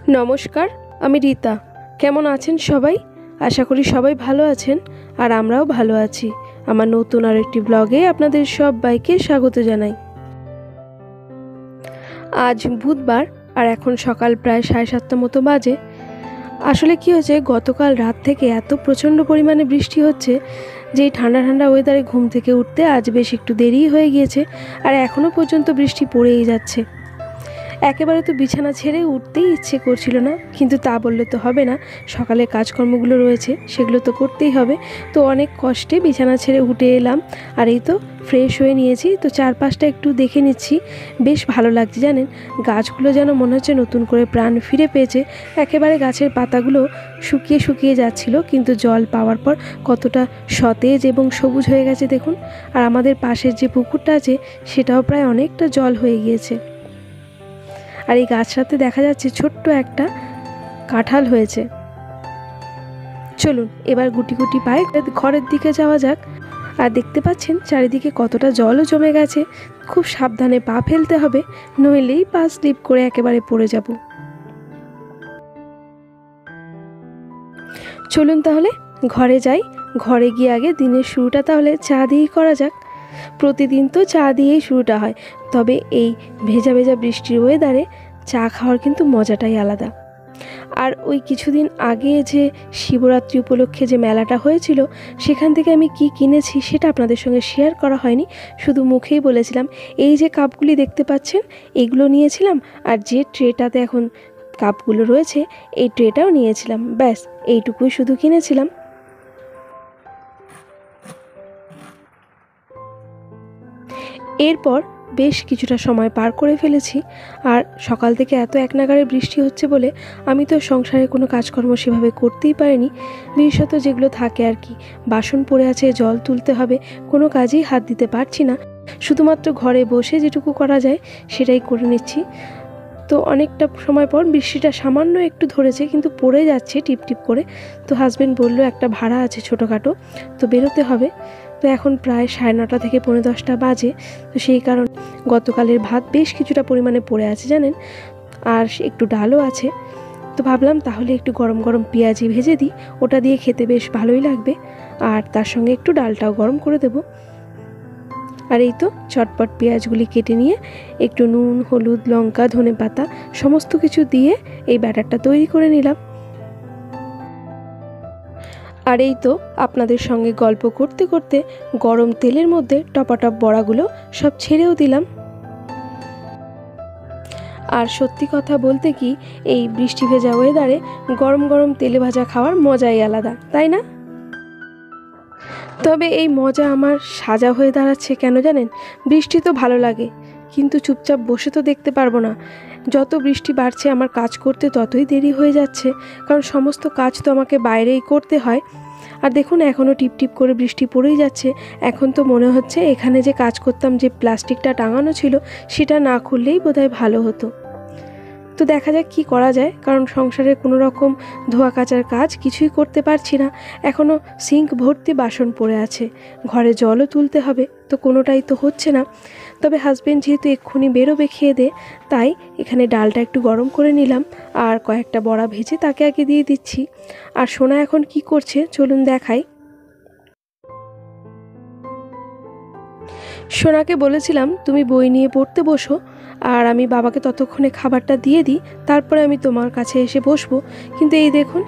नमस्कार, आमी रीता। केमन आছেন सबाई? आशा करी सबाई भालो आছেন और आमराओ भालो आছি। आमार नतून आरेकटी ब्लगे आपनादेर सबाइके स्वागत जानाई। आज बुधबार और एखन सकाल प्राय 7:30 मतो बाजे। आसले कि हयेछे गतकाल रात थेके एत प्रचंड परिमाणे बृष्टि होच्छे जे ठंडा ठंडा वेदारे घुम थेके उठते आज बेश एकटु देरी हये गियेछे और एखोनो पर्यन्त बृष्टि पड़ेई जाच्छे। एकेबारे तो बिछाना छेड़े उठतेई इচ্ছে करछिलो ना, किन्तु ता बोलले तो हबे ना, सकाले काजकर्मगुलो रयेछे सेगुलो तो करतेई हबे। तो अनेक कष्टे बिछाना छेड़े उठे एलाम और एई तो फ्रेश हये नियेछि। तो चारपाशटा एकटु देखे निচ্ছি, बेश भालो लागছে জানেন। गाछगुलो जेन मने हच्छे नतुन करे प्राण फिरे पेয়েছে। एकेबारे गाछेर पातागुलो शुकिয়ে शुकिয়ে যাচ্ছিল, কিন্তু জল পাওয়ার পর কতটা সতেজ এবং সবুজ হয়ে গেছে দেখুন। আর আমাদের পাশের যে পুকুরটা আছে সেটাও প্রায় অনেকটা জল হয়ে গিয়েছে। আর এই গাছটাতে দেখা যাচ্ছে ছোট্ট একটা কাঁঠাল হয়েছে। চলুন এবার গুটি গুটি পায়ে ঘরের দিকে যাওয়া যাক। আর দেখতে পাচ্ছেন চারিদিকে কতটা জলও জমে গেছে। খুব সাবধানে পা ফেলতে হবে, নইলেই পা স্লিপ করে একেবারে পড়ে যাব। চলুন তাহলে ঘরে যাই। ঘরে গিয়ে আগে দিনের শুরুটা তাহলে চা দিয়েই করা যাক। প্রতিদিন তো চা দিয়েই শুরুটা হয়, তবে এই ভেজা ভেজা বৃষ্টির ওয়েদারে চা খাওয়ার কিন্তু মজাটাই আলাদা। আর ওই কিছুদিন আগে যে শিবরাত্রি উপলক্ষে যে মেলাটা হয়েছিল সেখান থেকে আমি কি কিনেছি সেটা আপনাদের সঙ্গে শেয়ার করা হয়নি, শুধু মুখেই বলেছিলাম। এই যে কাপগুলি দেখতে পাচ্ছেন এগুলো নিয়েছিলাম, আর যে ট্রেটাতে এখন কাপগুলো রয়েছে এই ট্রেটাও নিয়েছিলাম। ব্যাস এইটুকুই শুধু কিনেছিলাম। এরপর বেশ কিছুটা সময় পার করে ফেলেছি। আর সকাল থেকে এত একনাগাড়ে বৃষ্টি হচ্ছে বলে আমি তো সংসারে কোনো কাজকর্ম সেভাবে করতেই পারিনি। বিশেষত যেগুলো থাকে আর কি, বাসন পড়ে আছে, জল তুলতে হবে, কোনো কাজেই হাত দিতে পারছি না। শুধুমাত্র ঘরে বসে যেটুকু করা যায় সেটাই করে নিচ্ছি। তো অনেকটা সময় পর বৃষ্টিটা সামান্য একটু ধরেছে, কিন্তু পড়ে যাচ্ছে টিপ টিপ করে। তো হাজব্যান্ড বললো একটা ভাড়া আছে ছোটোখাটো, তো বেরোতে হবে। তো এখন প্রায় 9:30 থেকে 10:45 বাজে। তো সেই কারণ গতকালের ভাত বেশ কিছুটা পরিমাণে পড়ে আছে জানেন, আর একটু ডালও আছে। তো ভাবলাম তাহলে একটু গরম গরম পেঁয়াজি ভেজে দিই, ওটা দিয়ে খেতে বেশ ভালোই লাগবে। আর তার সঙ্গে একটু ডালটাও গরম করে দেব। আর এই তো চটপট পেঁয়াজগুলি কেটে নিয়ে একটু নুন, হলুদ, লঙ্কা, ধনেপাতা সমস্ত কিছু দিয়ে এই ব্যাটারটা তৈরি করে নিলাম। আর এই তো আপনাদের সঙ্গে গল্প করতে করতে গরম তেলের মধ্যে টপাটপ বড়াগুলো সব ছেড়েও দিলাম। আর সত্যি কথা বলতে কি, এই বৃষ্টি ভেজা ওয়েদারে গরম গরম তেলে ভাজা খাওয়ার মজাই আলাদা, তাই না? তবে এই মজা আমার সাজা হয়ে দাঁড়াচ্ছে কেন জানেন? বৃষ্টি তো ভালো লাগে, কিন্তু চুপচাপ বসে তো দেখতে পারবো না। যত বৃষ্টি বাড়ছে আমার কাজ করতে ততই দেরি হয়ে যাচ্ছে, কারণ সমস্ত কাজ তো আমাকে বাইরেই করতে হয়। আর দেখুন এখনও টিপটিপ করে বৃষ্টি পড়েই যাচ্ছে। এখন তো মনে হচ্ছে এখানে যে কাজ করতাম, যে প্লাস্টিকটা টাঙানো ছিল সেটা না খুললেই বোধহয় ভালো হতো। তো দেখা যাক কি করা যায়, কারণ সংসারে কোনো রকম ধোয়া কাচার কাজ কিছুই করতে পারছি না। এখনও সিঙ্ক ভর্তি বাসন পড়ে আছে, ঘরে জলও তুলতে হবে, তো কোনোটাই তো হচ্ছে না। তবে হাজব্যান্ড যেহেতু এক্ষুনি বেরোবে খেয়ে দে, তাই এখানে ডালটা একটু গরম করে নিলাম আর কয়েকটা বড়া ভেজে তাকে আগে দিয়ে দিচ্ছি। আর সোনা এখন কি করছে চলুন দেখাই। সোনাকে বলেছিলাম তুমি বই নিয়ে পড়তে বসো, আর আমি বাবাকে ততক্ষণে খাবারটা দিয়ে দিই, তারপরে আমি তোমার কাছে এসে বসবো। কিন্তু এই দেখুন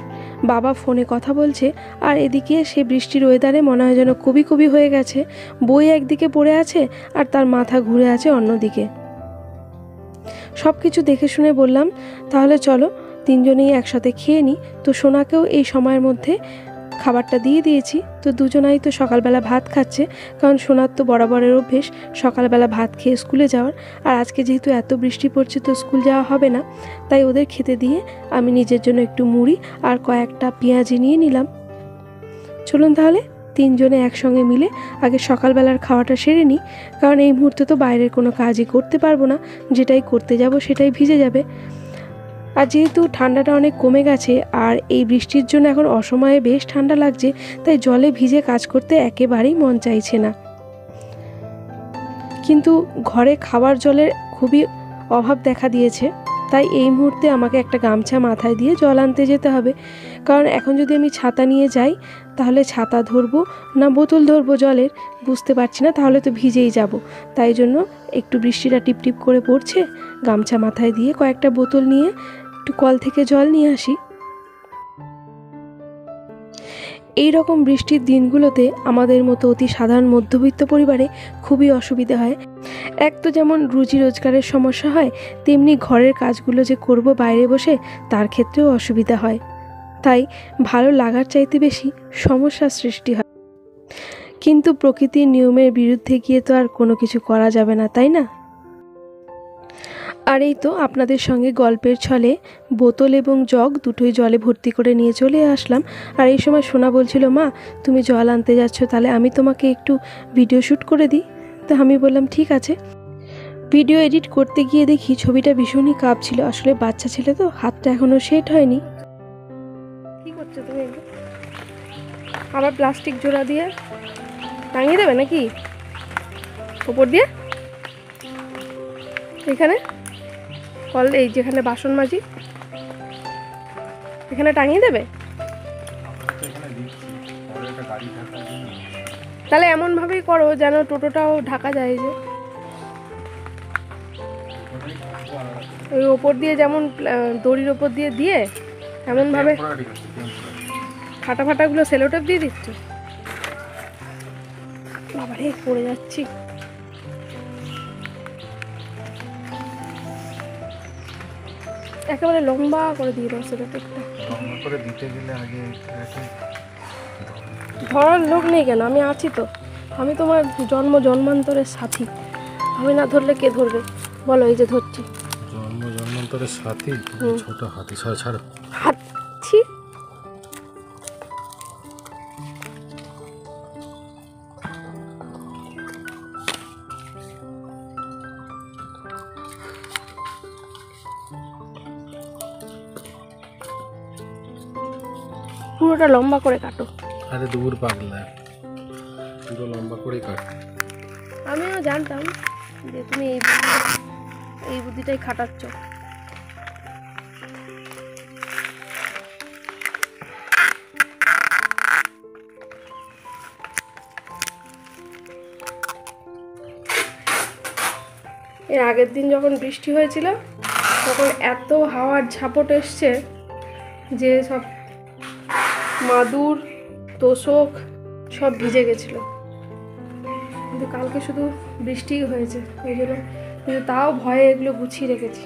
বাবা ফোনে কথা বলছে, আর এদিকে সে বৃষ্টির ওয়েদারে মনে হয় যেন কবি কবি হয়ে গেছে। বই একদিকে পড়ে আছে আর তার মাথা ঘুরে আছে অন্যদিকে। সব কিছু দেখে শুনে বললাম তাহলে চলো তিনজনেই একসাথে খেয়ে নিই। তো সোনাকেও এই সময়ের মধ্যে খাবারটা দিয়ে দিয়েছি। তো দুজনাই তো সকালবেলা ভাত খাচ্ছে, কারণ সোনার তো বরাবরের অভ্যেস সকালবেলা ভাত খেয়ে স্কুলে যাওয়ার। আর আজকে যেহেতু এত বৃষ্টি পড়ছে তো স্কুল যাওয়া হবে না, তাই ওদের খেতে দিয়ে আমি নিজের জন্য একটু মুড়ি আর কয়েকটা পেঁয়াজি নিয়ে নিলাম। চলুন তাহলে তিনজনে একসঙ্গে মিলে আগে সকালবেলার খাওয়াটা সেরে নিই, কারণ এই মুহূর্তে তো বাইরের কোনো কাজই করতে পারবো না, যেটাই করতে যাব সেটাই ভিজে যাবে। আর যেহেতু ঠান্ডাটা অনেক কমে গেছে আর এই বৃষ্টির জন্য এখন অসময়ে বেশ ঠান্ডা লাগছে, তাই জলে ভিজে কাজ করতে একেবারেই মন চাইছে না। কিন্তু ঘরে খাবার জলের খুবই অভাব দেখা দিয়েছে, তাই এই মুহূর্তে আমাকে একটা গামছা মাথায় দিয়ে জল আনতে যেতে হবে, কারণ এখন যদি আমি ছাতা নিয়ে যাই তাহলে ছাতা ধরবো না বোতল ধরবো জলের বুঝতে পারছি না, তাহলে তো ভিজেই যাব। তাই জন্য একটু বৃষ্টিটা টিপটিপ করে পড়ছে, গামছা মাথায় দিয়ে কয়েকটা বোতল নিয়ে একটু কল থেকে জল নিয়ে আসি। এই রকম বৃষ্টির দিনগুলোতে আমাদের মতো অতি সাধারণ মধ্যবিত্ত পরিবারে খুবই অসুবিধা হয়। এক তো যেমন রুজি রোজগারের সমস্যা হয়, তেমনি ঘরের কাজগুলো যে করব বাইরে বসে তার ক্ষেত্রেও অসুবিধা হয়। তাই ভালো লাগার চাইতে বেশি সমস্যার সৃষ্টি হয়। কিন্তু প্রকৃতির নিয়মের বিরুদ্ধে গিয়ে তো আর কোনো কিছু করা যাবে না, তাই না? আর এই তো আপনাদের সঙ্গে গল্পের ছলে বোতল এবং জগ দুটোই জলে ভর্তি করে নিয়ে চলে আসলাম। আর এই সময় সোনা বলছিল, মা তুমি জল আনতে যাচ্ছ, তাহলে আমি তোমাকে একটু ভিডিও শ্যুট করে দিই। তো আমি বললাম ঠিক আছে। ভিডিও এডিট করতে গিয়ে দেখি ছবিটা ভীষণই কাঁপছিল। আসলে বাচ্চা ছেলে তো, হাতটা এখনও সেট হয়নি। কি করছো তুমি? আবার প্লাস্টিক জোড়া দিয়ে টাঙিয়ে দেবে নাকি ওপর দিয়ে? এখানে কল, এই যেখানে বাসন মাজি এখানে টাঙিয়ে দেবে? তাহলে এমনভাবেই করো যেন টোটোটাও ঢাকা যায়, যে ওই ওপর দিয়ে যেমন দড়ির ওপর দিয়ে দিয়ে এমনভাবে ফাটা ফাটাগুলো সেলোটেপ দিয়ে দিচ্ছ। বাবারে পড়ে যাচ্ছি। একেবারে লম্বা করে দিয়ে দাও সেলোটেপটা। লম্বা করে দিতে গেলে আগে ধরার লোক নেই কেন? আমি আছি তো, আমি তোমার জন্মান্তরের সাথী। আমি না ধরলে কে ধরবে বলো? এই যে ধরছি। জন্মান্তরের সাথী? ছোট হাতি। ছাড়ো হাতি। পুরোটা লম্বা করে কাটো। আরে দূর পাগলা, পুরো লম্বা করে কাটো। আমিও জানতাম যে তুমি এই বুদ্ধিটাই খাটাচ্ছ। এর আগের দিন যখন বৃষ্টি হয়েছিল তখন এত হাওয়ার ঝাপট এসছে যে সব মাদুর তোষক সব ভিজে গেছিল। কিন্তু কালকে শুধু বৃষ্টিই হয়েছে, ওই জন্য কিন্তু তাও ভয়ে এগুলো গুছিয়ে রেখেছি,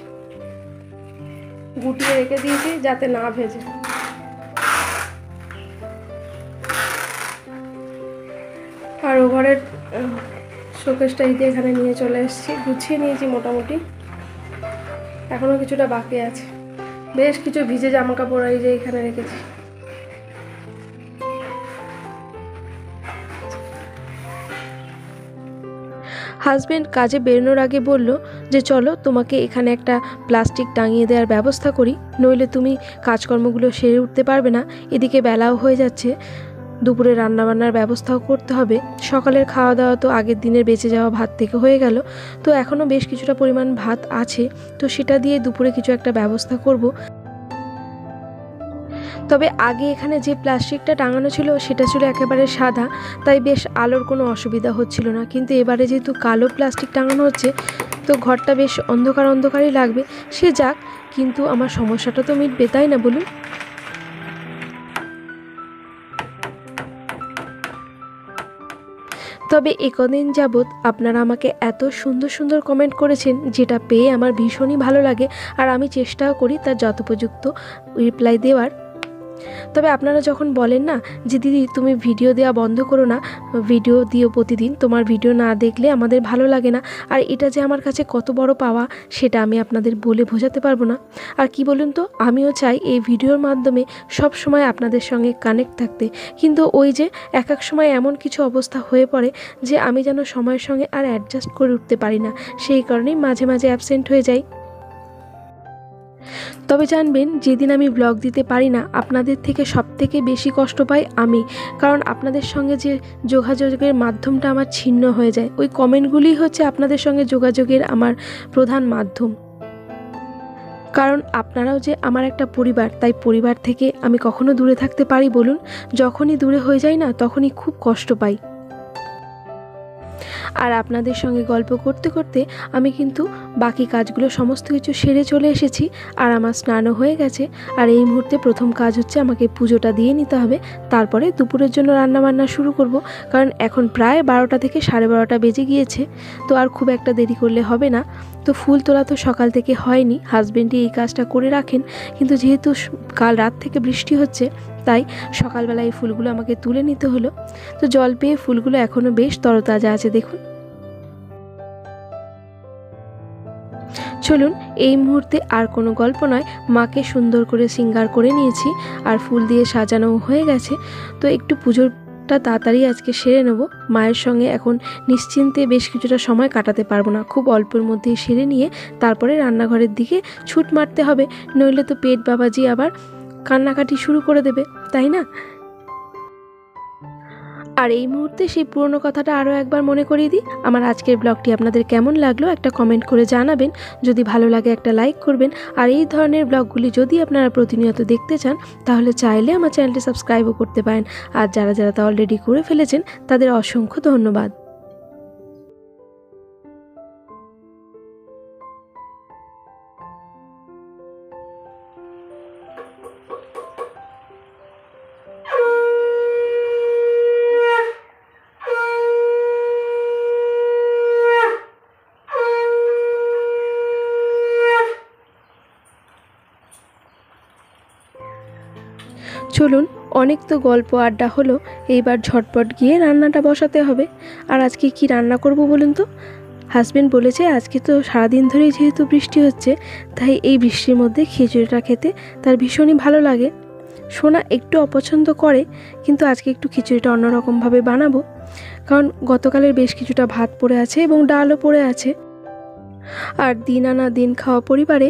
গুটিয়ে রেখে দিয়েছি যাতে না ভেজে। আর ওভারের শোকেসটা এখানে নিয়ে চলে এসেছি, গুছিয়ে নিয়েছি মোটামুটি। এখনও কিছুটা বাকি আছে, বেশ কিছু ভিজে জামা কাপড় এই যে এখানে রেখেছি। হাজব্যান্ড কাজে বেরোনোর আগে বলল যে চলো তোমাকে এখানে একটা প্লাস্টিক টাঙিয়ে দেওয়ার ব্যবস্থা করি, নইলে তুমি কাজকর্মগুলো সেরে উঠতে পারবে না। এদিকে বেলাও হয়ে যাচ্ছে, দুপুরে রান্নাবান্নার ব্যবস্থাও করতে হবে। সকালের খাওয়া দাওয়া তো আগের দিনের বেঁচে যাওয়া ভাত থেকে হয়ে গেল, তো এখনও বেশ কিছুটা পরিমাণ ভাত আছে, তো সেটা দিয়ে দুপুরে কিছু একটা ব্যবস্থা করব। তবে আগে এখানে যে প্লাস্টিকটা টাঙানো ছিল সেটা ছিল একেবারে সাদা, তাই বেশ আলোর কোনো অসুবিধা হচ্ছিল না। কিন্তু এবারে যেহেতু কালো প্লাস্টিক টাঙানো হচ্ছে তো ঘরটা বেশ অন্ধকার অন্ধকারই লাগবে। সে যাক, কিন্তু আমার সমস্যাটা তো মিটবে, তাই না বলুন? তবে কদিন যাবৎ আপনারা আমাকে এত সুন্দর সুন্দর কমেন্ট করেছেন, যেটা পেয়ে আমার ভীষণই ভালো লাগে। আর আমি চেষ্টাও করি তার যথোপযুক্ত রিপ্লাই দেওয়ার। তবে আপনারা যখন বলেন না যে দিদি তুমি ভিডিও দেওয়া বন্ধ করো না, ভিডিও দিও প্রতিদিন, তোমার ভিডিও না দেখলে আমাদের ভালো লাগে না, আর এটা যে আমার কাছে কত বড় পাওয়া সেটা আমি আপনাদের বলে বোঝাতে পারবো না। আর কি বলুন তো, আমিও চাই এই ভিডিওর মাধ্যমে সব সময় আপনাদের সঙ্গে কানেক্ট থাকতে, কিন্তু ওই যে এক এক সময় এমন কিছু অবস্থা হয়ে পড়ে যে আমি যেন সময়ের সঙ্গে আর অ্যাডজাস্ট করে উঠতে পারি না, সেই কারণেই মাঝে মাঝে অ্যাবসেন্ট হয়ে যাই। তবে জানবেন, যেদিন আমি ব্লগ দিতে পারি না আপনাদের থেকে সবথেকে বেশি কষ্ট পাই আমি, কারণ আপনাদের সঙ্গে যে যোগাযোগের মাধ্যমটা আমার ছিন্ন হয়ে যায়। ওই কমেন্টগুলিই হচ্ছে আপনাদের সঙ্গে যোগাযোগের আমার প্রধান মাধ্যম। কারণ আপনারাও যে আমার একটা পরিবার, তাই পরিবার থেকে আমি কখনো দূরে থাকতে পারি বলুন? যখনই দূরে হয়ে যাই না, তখনই খুব কষ্ট পাই। আর আপনাদের সঙ্গে গল্প করতে করতে আমি কিন্তু বাকি কাজগুলো সমস্ত কিছু সেরে চলে এসেছি। আর আমার স্নানও হয়ে গেছে। আর এই মুহূর্তে প্রথম কাজ হচ্ছে আমাকে পুজোটা দিয়ে নিতে হবে, তারপরে দুপুরের জন্য রান্নাবান্না শুরু করব। কারণ এখন প্রায় 12টা থেকে 12:30 বেজে গিয়েছে, তো আর খুব একটা দেরি করলে হবে না। তো ফুল তোলা তো সকাল থেকে হয়নি, হাজবেন্ডই এই কাজটা করে রাখেন। কিন্তু যেহেতু কাল রাত থেকে বৃষ্টি হচ্ছে, তাই সকালবেলা এই ফুলগুলো আমাকে তুলে নিতে হলো। তো জল পেয়ে ফুলগুলো এখনও বেশ তরতাজা আছে, দেখুন। চলুন, এই মুহূর্তে আর কোনো গল্প নয়, মাকে সুন্দর করে শৃঙ্গার করে নিয়েছি আর ফুল দিয়ে সাজানো হয়ে গেছে। তো একটু পুজোটা তাড়াতাড়ি আজকে সেরে নেব। মায়ের সঙ্গে এখন নিশ্চিন্তে বেশ কিছুটা সময় কাটাতে পারবো না, খুব অল্পের মধ্যেই সেরে নিয়ে তারপরে রান্নাঘরের দিকে ছুট মারতে হবে, নইলে তো পেট বাবাজি আবার কান্নাকাটি শুরু করে দেবে, তাই না? আর এই মুহূর্তে সেই পুরনো কথাটা আরও একবার মনে করিয়ে দিই। আমার আজকের ব্লগটি আপনাদের কেমন লাগলো একটা কমেন্ট করে জানাবেন। যদি ভালো লাগে একটা লাইক করবেন। আর এই ধরনের ব্লগগুলি যদি আপনারা প্রতিনিয়ত দেখতে চান, তাহলে চাইলে আমার চ্যানেলটি সাবস্ক্রাইবও করতে পারেন। আর যারা যারা তা অলরেডি করে ফেলেছেন, তাদের অসংখ্য ধন্যবাদ। চলুন, অনেক তো গল্প আড্ডা হলো, এইবার ঝটপট গিয়ে রান্নাটা বসাতে হবে। আর আজকে কি রান্না করব বলুন তো? হাজবেন্ড বলেছে আজকে তো সারাদিন ধরেই যেহেতু বৃষ্টি হচ্ছে, তাই এই বৃষ্টির মধ্যে খিচুড়িটা খেতে তার ভীষণই ভালো লাগে। সোনা একটু অপছন্দ করে, কিন্তু আজকে একটু খিচুড়িটা অন্যরকমভাবে বানাবো। কারণ গতকালের বেশ কিছুটা ভাত পড়ে আছে এবং ডালও পড়ে আছে। আর দিন আনা দিন খাওয়া পরিবারে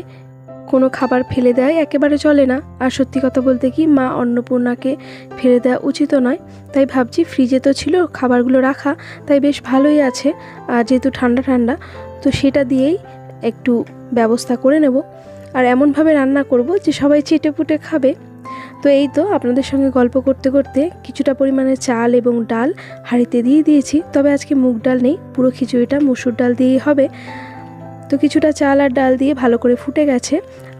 কোনো খাবার ফেলে দেওয়া একেবারে চলে না। আর সত্যি কথা বলতে কি, মা অন্নপূর্ণাকে ফেলে দেওয়া উচিত নয়। তাই ভাবছি ফ্রিজে তো ছিল খাবারগুলো রাখা, তাই বেশ ভালোই আছে। আর যেহেতু ঠান্ডা ঠান্ডা, তো সেটা দিয়েই একটু ব্যবস্থা করে নেব। আর এমনভাবে রান্না করব যে সবাই চেটেপুটে খাবে। তো এই তো আপনাদের সঙ্গে গল্প করতে করতে কিছুটা পরিমাণে চাল এবং ডাল হাঁড়িতে দিয়ে দিয়েছি। তবে আজকে মুগ ডাল নেই, পুরো খিচুড়িটা মসুর ডাল দিয়েই হবে। তো কিছুটা চাল আর ডাল দিয়ে ভালো করে ফুটে গেছে।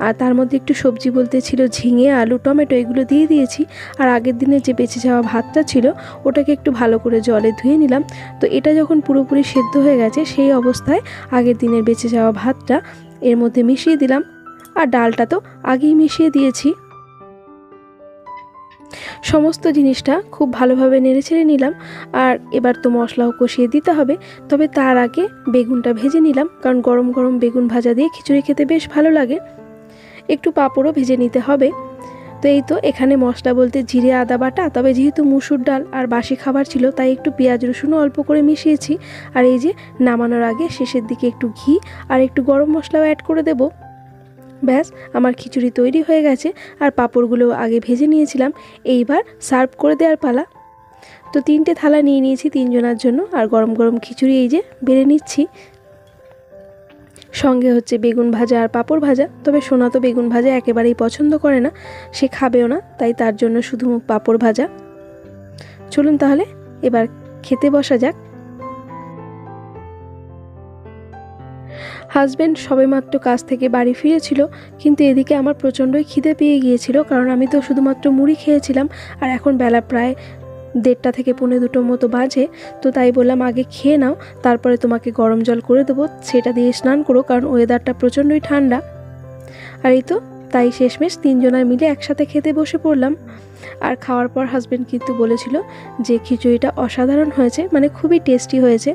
আর তার মধ্যে একটু সবজি বলতে ছিল ঝিঙে, আলু, টমেটো, এগুলো দিয়ে দিয়েছি। আর আগের দিনে যে বেঁচে যাওয়া ভাতটা ছিল, ওটাকে একটু ভালো করে জলে ধুয়ে নিলাম। তো এটা যখন পুরোপুরি সেদ্ধ হয়ে গেছে, সেই অবস্থায় আগের দিনের বেঁচে যাওয়া ভাতটা এর মধ্যে মিশিয়ে দিলাম। আর ডালটা তো আগেই মিশিয়ে দিয়েছি। সমস্ত জিনিসটা খুব ভালোভাবে নেড়েচেড়ে নিলাম। আর এবার তো মশলাও কষিয়ে দিতে হবে। তবে তার আগে বেগুনটা ভেজে নিলাম, কারণ গরম গরম বেগুন ভাজা দিয়ে খিচুড়ি খেতে বেশ ভালো লাগে। একটু পাঁপড়ও ভেজে নিতে হবে। তো এই তো এখানে মশলা বলতে জিরে আদা বাটা, তবে যেহেতু মুসুর ডাল আর বাসি খাবার ছিল, তাই একটু পেঁয়াজ রসুনও অল্প করে মিশিয়েছি। আর এই যে নামানোর আগে শেষের দিকে একটু ঘি আর একটু গরম মশলাও অ্যাড করে দেবো। ব্যাস, আমার খিচুড়ি তৈরি হয়ে গেছে। আর পাঁপড়গুলো আগে ভেজে নিয়েছিলাম। এইবার সার্ভ করে দেওয়ার পালা। তো 3টে থালা নিয়ে নিয়েছি 3 জনের জন্য। আর গরম গরম খিচুড়ি এই যে বেড়ে নিচ্ছি। সঙ্গে হচ্ছে বেগুন ভাজা আর পাঁপড় ভাজা। তবে সোনা তো বেগুন ভাজা একেবারেই পছন্দ করে না, সে খাবেও না, তাই তার জন্য শুধু পাঁপড় ভাজা। চলুন তাহলে এবার খেতে বসা যাক। হাজব্যান্ড সবেমাত্র কাজ থেকে বাড়ি ফিরেছিল, কিন্তু এদিকে আমার প্রচণ্ডই খিদে পেয়ে গিয়েছিল, কারণ আমি তো শুধুমাত্র মুড়ি খেয়েছিলাম। আর এখন বেলা প্রায় 1:30 থেকে 1:45 মতো বাজে। তো তাই বললাম আগে খেয়ে নাও, তারপরে তোমাকে গরম জল করে দেবো, সেটা দিয়ে স্নান করো, কারণ ওয়েদারটা প্রচণ্ডই ঠান্ডা। আর এই তো তাই শেষমেশ 3 জনায় মিলে একসাথে খেতে বসে পড়লাম। আর খাওয়ার পর হাজব্যান্ড কিন্তু বলেছিল যে খিচুড়িটা অসাধারণ হয়েছে, মানে খুবই টেস্টি হয়েছে।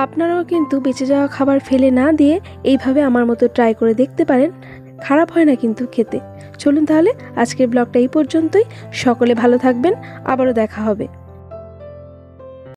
আপনারাও কিন্তু বেঁচে যাওয়া খাবার ফেলে না দিয়ে এইভাবে আমার মতো ট্রাই করে দেখতে পারেন, খারাপ হয় না কিন্তু খেতে। চলুন তাহলে আজকের ব্লগটা এই পর্যন্তই। সকলে ভালো থাকবেন, আবারও দেখা হবে।